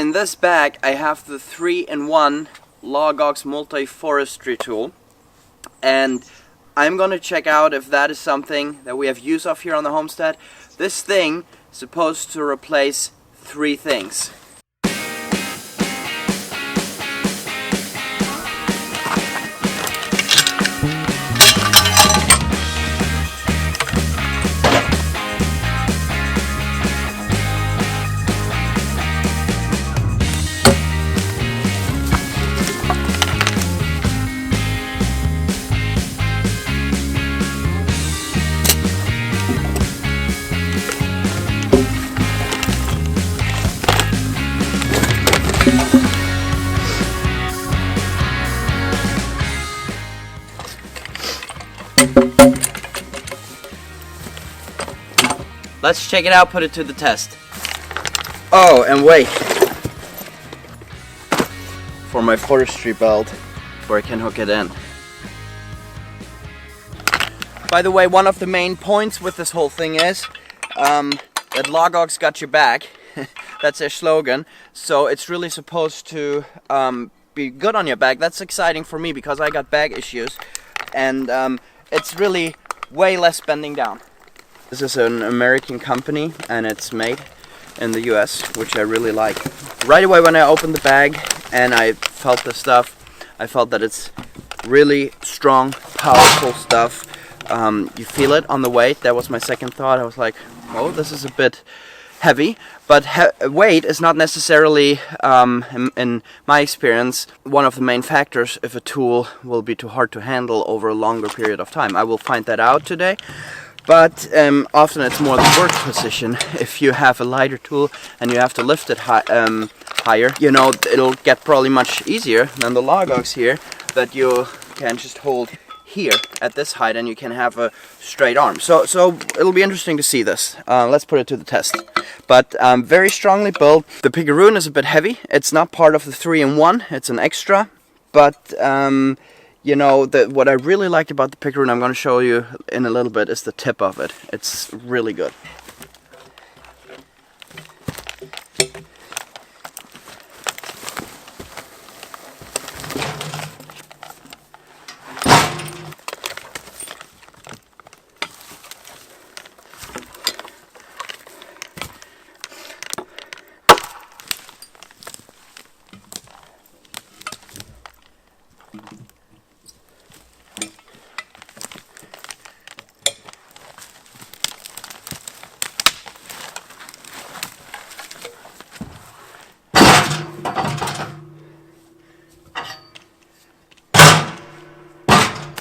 in this bag I have the 3-in-1 LogOx Forestry tool, and I'm gonna check out if that is something that we have use of here on the homestead. This thing is supposed to replace 3 things. Let's check it out, put it to the test. Oh, and wait. For my forestry belt, where I can hook it in. By the way, one of the main points with this whole thing is that LogOx got your back. That's their slogan. So it's really supposed to be good on your back. That's exciting for me because I got back issues. And it's really way less bending down. This is an American company and it's made in the US, which I really like. Right away when I opened the bag and I felt the stuff, I felt that it's really strong, powerful stuff. You feel it on the weight. That was my second thought. I was like, oh, this is a bit heavy, but weight is not necessarily, in my experience, one of the main factors if a tool will be too hard to handle over a longer period of time. I will find that out today. But often it's more the work position. If you have a lighter tool and you have to lift it higher, you know, it'll get probably much easier than the LogOx here, that you can just hold here at this height and you can have a straight arm. So it'll be interesting to see this. Let's put it to the test. But very strongly built. The Pickaroon is a bit heavy. It's not part of the 3-in-1. It's an extra. But you know, what I really liked about the Pickaroon, I'm going to show you in a little bit, is the tip of it. It's really good.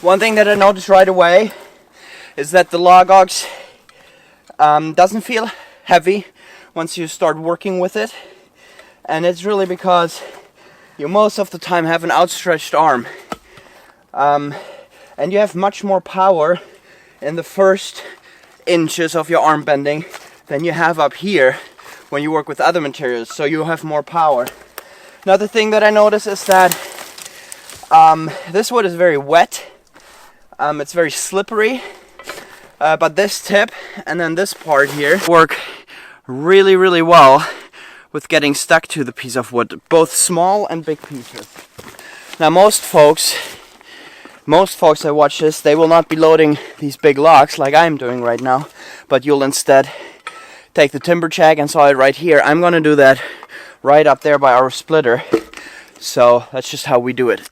One thing that I noticed right away is that the LogOx doesn't feel heavy once you start working with it, and it's really because you most of the time have an outstretched arm, and you have much more power in the first inches of your arm bending than you have up here when you work with other materials, so you have more power. Another thing that I notice is that this wood is very wet. It's very slippery, but this tip and then this part here work really, really well with getting stuck to the piece of wood, both small and big pieces. Now most folks that watch this, they will not be loading these big logs like I'm doing right now, but you'll instead take the Timberjack and saw it right here. I'm gonna do that right up there by our splitter, so that's just how we do it.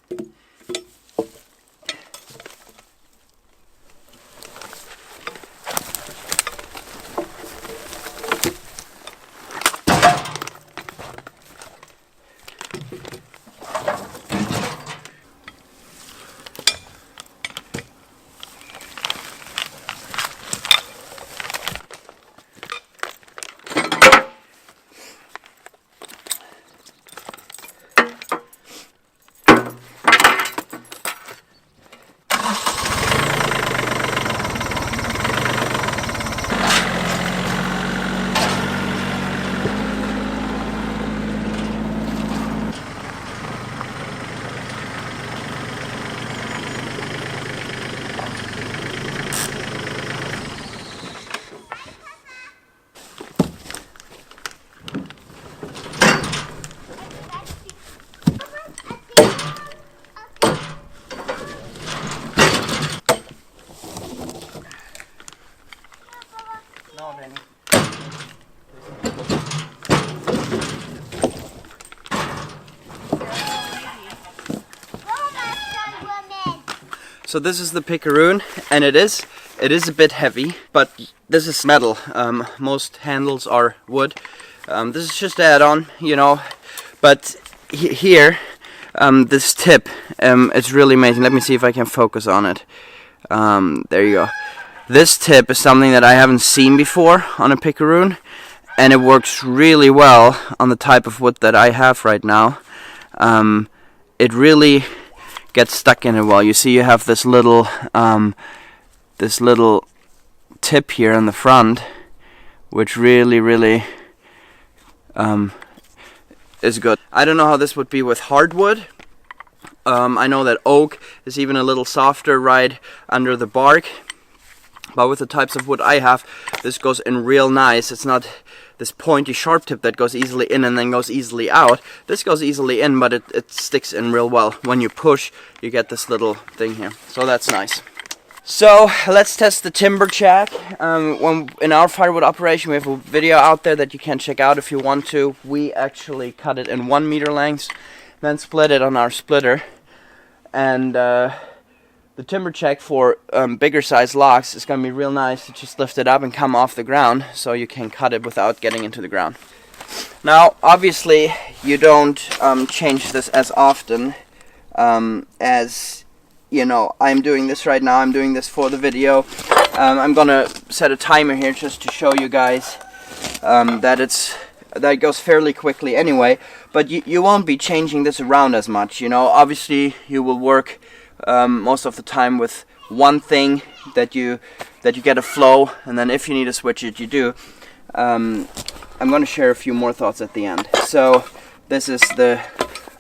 So this is the Pickaroon, and it is a bit heavy, but this is metal. Most handles are wood. This is just add-on, you know, but here, this tip, it's really amazing. Let me see if I can focus on it. There you go. This tip is something that I haven't seen before on a Pickaroon, and it works really well on the type of wood that I have right now. It really gets stuck in it well. You see, you have this little tip here in the front, which really is good. I don't know how this would be with hardwood. I know that oak is even a little softer right under the bark, but with the types of wood I have, this goes in real nice. It's not this pointy sharp tip that goes easily in and then goes easily out. This goes easily in, but it sticks in real well. When you push, you get this little thing here, so that's nice. So let's test the Timberjack. When in our firewood operation, we have a video out there that you can check out if you want to. We actually cut it in 1 meter lengths, then split it on our splitter. And the Timberjack for bigger size logs is going to be real nice to just lift it up and come off the ground, so you can cut it without getting into the ground. Now, obviously, you don't change this as often as, you know, I'm doing this right now. I'm doing this for the video. I'm gonna set a timer here just to show you guys that it goes fairly quickly anyway. But you won't be changing this around as much. You know, obviously you will work most of the time with one thing that you get a flow, and then if you need to switch it, you do. I'm gonna share a few more thoughts at the end. So this is the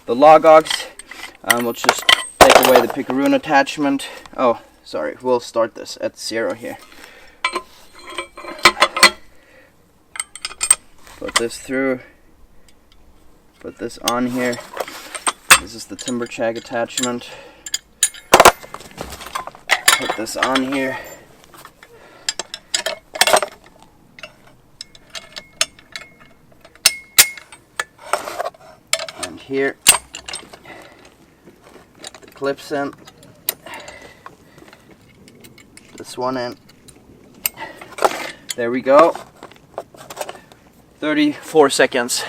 LogOx. We'll just take away the Pickaroon attachment. Oh, sorry, we'll start this at 0 here. Put this through. Put this on here. This is the Timberjack attachment. Put this on here. And here. Clips in, this one in, there we go, 34 seconds.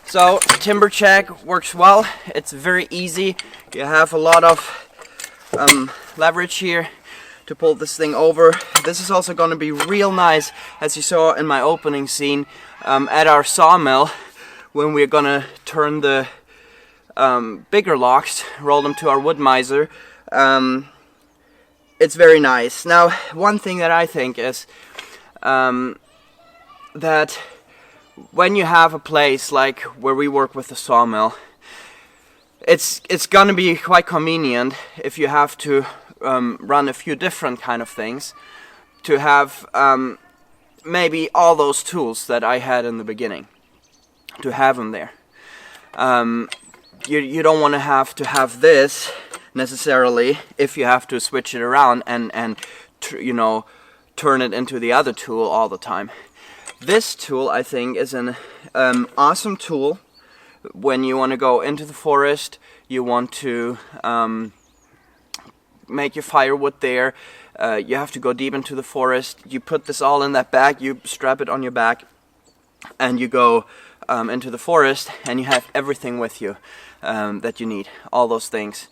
So Timberjack works well. It's very easy. You have a lot of leverage here to pull this thing over. This is also going to be real nice, as you saw in my opening scene, at our sawmill when we're going to turn the bigger logs, roll them to our wood miser. It's very nice. Now, one thing that I think is that when you have a place like where we work with the sawmill, it's gonna be quite convenient if you have to run a few different kind of things to have maybe all those tools that I had in the beginning, to have them there. You don't want to have this necessarily if you have to switch it around and you know, turn it into the other tool all the time. This tool, I think, is an awesome tool when you want to go into the forest, you want to make your firewood there, you have to go deep into the forest, you put this all in that bag, you strap it on your back, and you go into the forest, and you have everything with you that you need, all those things.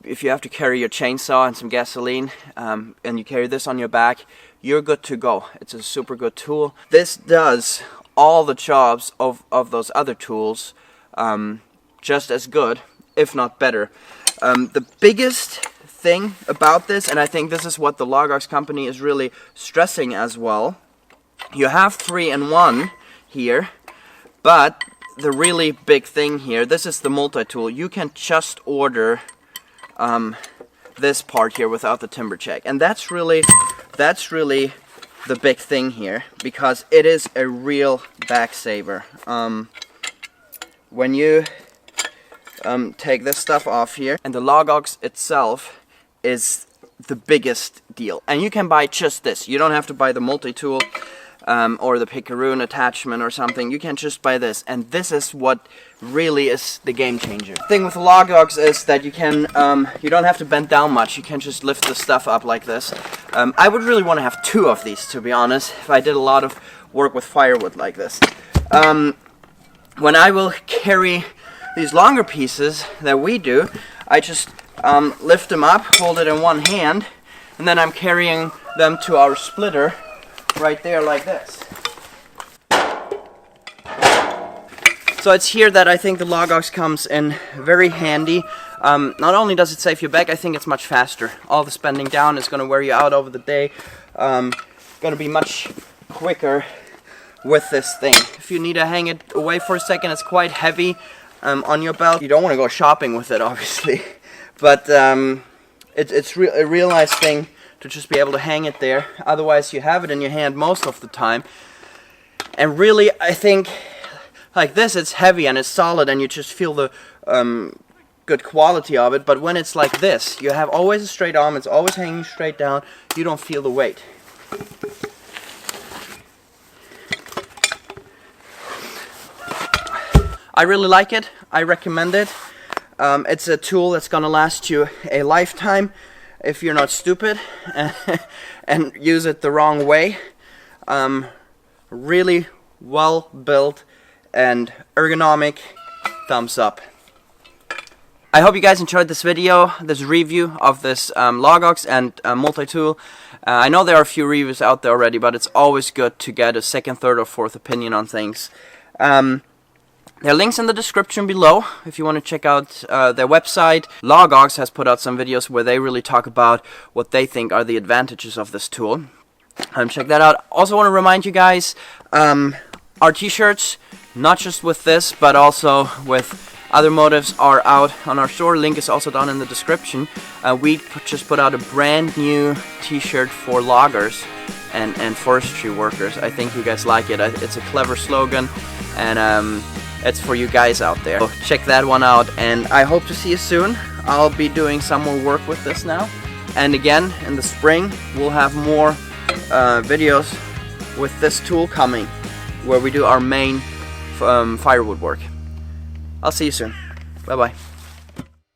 If you have to carry your chainsaw and some gasoline, and you carry this on your back, you're good to go. It's a super good tool. This does all the jobs of those other tools just as good, if not better. The biggest thing about this, and I think this is what the LogOx company is really stressing as well, you have 3-in-1 here, but the really big thing here, this is the multi-tool. You can just order this part here without the Timberjack, and that's really the big thing here, because it is a real back saver. When you take this stuff off here, and the LogOx itself is the biggest deal, and you can buy just this. You don't have to buy the multi-tool or the Pickaroon attachment or something. You can just buy this, and this is what really is the game changer. The thing with the LogOx is that you can you don't have to bend down much. You can just lift the stuff up like this. I would really want to have 2 of these, to be honest, if I did a lot of work with firewood like this. When I will carry these longer pieces that we do, I just lift them up, hold it in one hand, and then I'm carrying them to our splitter right there like this. So it's here that I think the LogOx comes in very handy. Not only does it save you back, I think it's much faster. All this bending down is going to wear you out over the day. Going to be much quicker with this thing. If you need to hang it away for a second, it's quite heavy on your belt. You don't want to go shopping with it, obviously, but it's a real nice thing to just be able to hang it there. Otherwise you have it in your hand most of the time, and really I think like this, it's heavy and it's solid and you just feel the good quality of it. But when it's like this, you have always a straight arm, it's always hanging straight down, you don't feel the weight. I really like it. I recommend it. It's a tool that's gonna last you a lifetime if you're not stupid and use it the wrong way. Really well built and ergonomic. Thumbs up. I hope you guys enjoyed this video, this review of this LogOx and multi-tool. I know there are a few reviews out there already, but it's always good to get a second, third, or fourth opinion on things. There are links in the description below if you want to check out their website. LogOx has put out some videos where they really talk about what they think are the advantages of this tool. Check that out. Also want to remind you guys, our t-shirts, not just with this, but also with other motifs, are out on our store. Link is also down in the description. We just put out a brand new t-shirt for loggers and forestry workers. I think you guys like it. It's a clever slogan, and it's for you guys out there. So check that one out, and I hope to see you soon. I'll be doing some more work with this now, and again in the spring we'll have more videos with this tool coming, where we do our main firewood work. I'll see you soon. Bye bye.